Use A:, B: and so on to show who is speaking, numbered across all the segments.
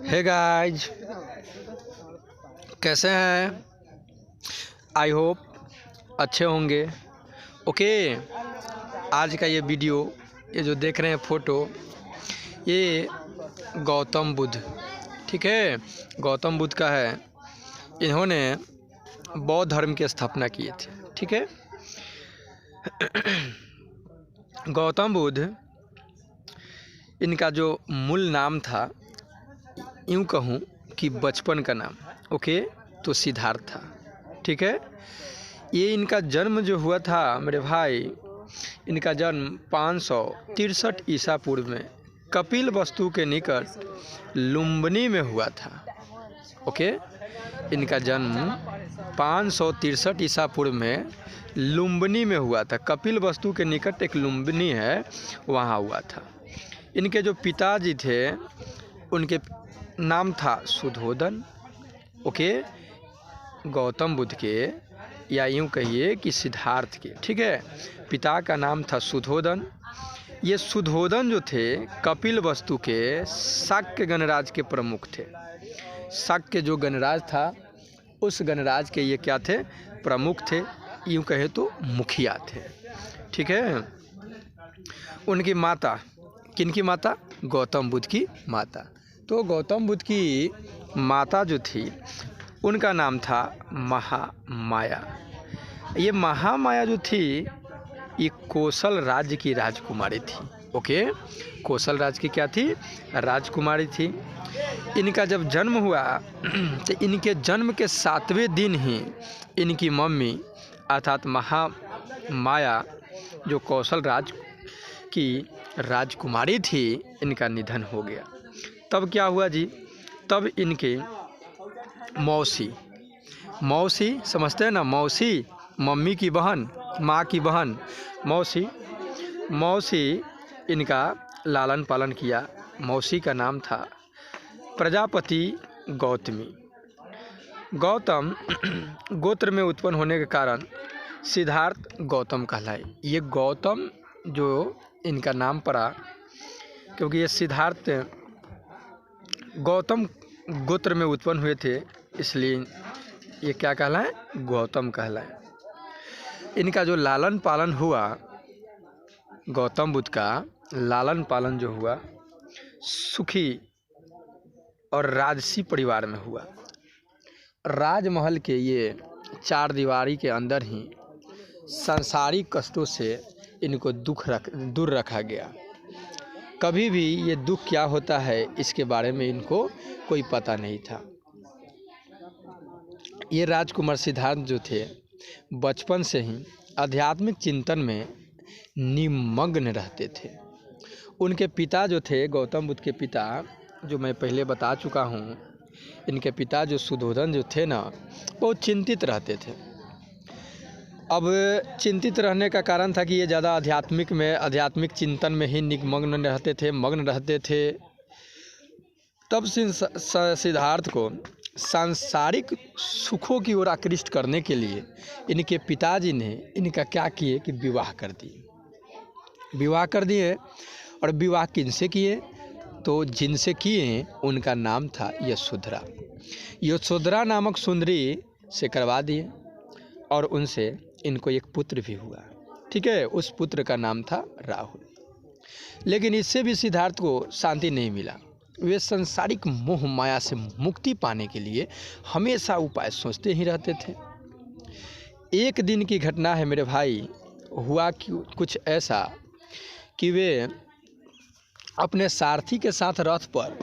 A: Hey guys, कैसे हैं? I hope अच्छे होंगे। ओके, आज का ये वीडियो, ये जो देख रहे हैं फ़ोटो, ये गौतम बुद्ध, ठीक है, गौतम बुद्ध का है। इन्होंने बौद्ध धर्म की स्थापना किए थे, ठीक है। गौतम बुद्ध, इनका जो मूल नाम था, यूँ कहूँ कि बचपन का नाम, ओके, तो सिद्धार्थ था, ठीक है। ये इनका जन्म जो हुआ था मेरे भाई, इनका जन्म 563 ईसा पूर्व में कपिल वस्तु के निकट लुम्बिनी में हुआ था, ओके। इनका जन्म 563 ईसा पूर्व में लुम्बिनी में हुआ था। कपिल वस्तु के निकट एक लुम्बिनी है, वहाँ हुआ था। इनके जो पिताजी थे, उनके नाम था सुधोधन, ओके, गौतम बुद्ध के, या यूँ कहिए कि सिद्धार्थ के, ठीक है। पिता का नाम था सुधोधन। ये सुधोधन जो थे कपिल वस्तु के शाक्य गणराज के प्रमुख थे। शाक्य जो गणराज था, उस गणराज के ये क्या थे? प्रमुख थे, यूँ कहे तो मुखिया थे, ठीक है। उनकी माता, किनकी माता? गौतम बुद्ध की माता। तो गौतम बुद्ध की माता जो थी, उनका नाम था महामाया। ये महामाया जो थी, ये कौशल राज्य की राजकुमारी थी, ओके। कौशल राज्य की क्या थी? राजकुमारी थी। इनका जब जन्म हुआ तो इनके जन्म के 7वें दिन ही इनकी मम्मी अर्थात महामाया, जो कौशल राज्य की राजकुमारी थी, इनका निधन हो गया। तब क्या हुआ जी? तब इनके मौसी समझते हैं ना, मौसी, मम्मी की बहन, माँ की बहन, मौसी इनका लालन पालन किया। मौसी का नाम था प्रजापति गौतमी। गौतम गोत्र में उत्पन्न होने के कारण सिद्धार्थ गौतम कहलाए। ये गौतम जो इनका नाम पड़ा, क्योंकि ये सिद्धार्थ गौतम गोत्र में उत्पन्न हुए थे, इसलिए ये क्या कहलाए? गौतम कहलाए। इनका जो लालन पालन हुआ, गौतम बुद्ध का लालन पालन जो हुआ, सुखी और राजसी परिवार में हुआ। राजमहल के ये 4 दीवारी के अंदर ही सांसारिक कष्टों से इनको दूर रखा गया। कभी भी ये दुख क्या होता है, इसके बारे में इनको कोई पता नहीं था। ये राजकुमार सिद्धार्थ जो थे, बचपन से ही आध्यात्मिक चिंतन में निमग्न रहते थे। उनके पिता जो थे, गौतम बुद्ध के पिता, जो मैं पहले बता चुका हूँ, इनके पिता जो सुधोधन जो थे ना, बहुत चिंतित रहते थे। अब चिंतित रहने का कारण था कि ये ज़्यादा आध्यात्मिक चिंतन में ही मग्न रहते थे। तब सिद्धार्थ को सांसारिक सुखों की ओर आकृष्ट करने के लिए इनके पिताजी ने इनका क्या किए कि विवाह कर दिए। और विवाह किनसे किए? तो जिनसे किए उनका नाम था यशोधरा नामक सुंदरी से करवा दिए, और उनसे इनको एक पुत्र भी हुआ, ठीक है। उस पुत्र का नाम था राहुल। लेकिन इससे भी सिद्धार्थ को शांति नहीं मिला। वे सांसारिक मोह माया से मुक्ति पाने के लिए हमेशा उपाय सोचते ही रहते थे। एक दिन की घटना है मेरे भाई, हुआ कि कुछ ऐसा कि वे अपने सारथी के साथ रथ पर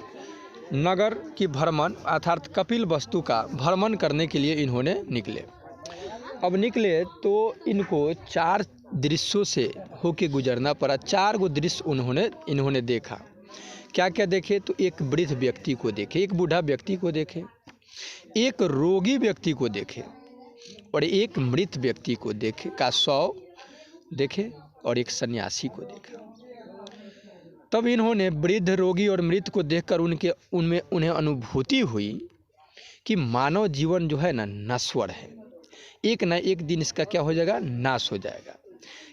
A: नगर की भ्रमण अर्थात कपिल वस्तु का भ्रमण करने के लिए इन्होंने निकले। अब निकले तो इनको 4 दृश्यों से होके गुजरना पड़ा। 4 गो दृश्य इन्होंने देखा। क्या क्या देखे? तो एक वृद्ध व्यक्ति को देखे, एक बूढ़ा व्यक्ति को देखे, एक रोगी व्यक्ति को देखे, और एक मृत व्यक्ति को देखे का शव देखे, और एक सन्यासी को देखा। तब इन्होंने वृद्ध, रोगी और मृत को देखकर उन्हें अनुभूति हुई कि मानव जीवन जो है ना, नश्वर है। एक ना एक दिन इसका क्या हो जाएगा? नाश हो जाएगा।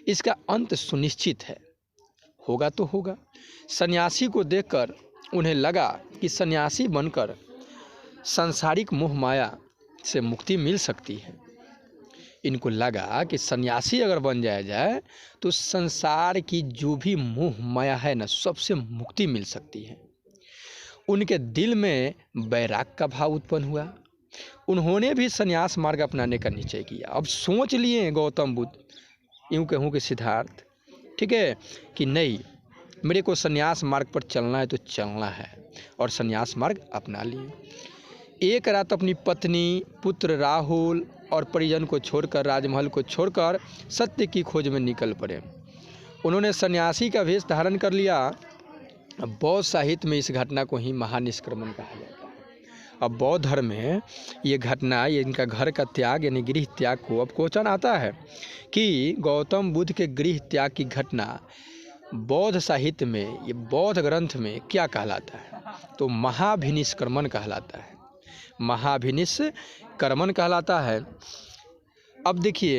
A: इसका अंत सुनिश्चित है, होगा तो होगा। सन्यासी को देखकर उन्हें लगा कि सन्यासी बनकर सांसारिक मोह माया से मुक्ति मिल सकती है। इनको लगा कि सन्यासी अगर बन जाया जाए तो संसार की जो भी मोह माया है ना, सबसे मुक्ति मिल सकती है। उनके दिल में वैराग्य का भाव उत्पन्न हुआ। उन्होंने भी संन्यास मार्ग अपनाने का निश्चय किया। अब सोच लिए गौतम बुद्ध, यूँ कहूँ कि सिद्धार्थ, ठीक है, कि नहीं, मेरे को संन्यास मार्ग पर चलना है तो चलना है, और संन्यास मार्ग अपना लिए। एक रात अपनी पत्नी, पुत्र राहुल और परिजन को छोड़कर, राजमहल को छोड़कर सत्य की खोज में निकल पड़े। उन्होंने सन्यासी का वेश धारण कर लिया। बौद्ध साहित्य में इस घटना को ही महानिष्क्रमण कहा जाता है। अब बौद्ध धर्म में ये घटना, ये इनका घर का त्याग यानी गृह त्याग को अब क्वेश्चन आता है कि गौतम बुद्ध के गृह त्याग की घटना बौद्ध साहित्य में, ये बौद्ध ग्रंथ में क्या कहलाता है? तो महाभिनिष्क्रमण कहलाता है। महाभिनिष्क्रमण कहलाता है। अब देखिए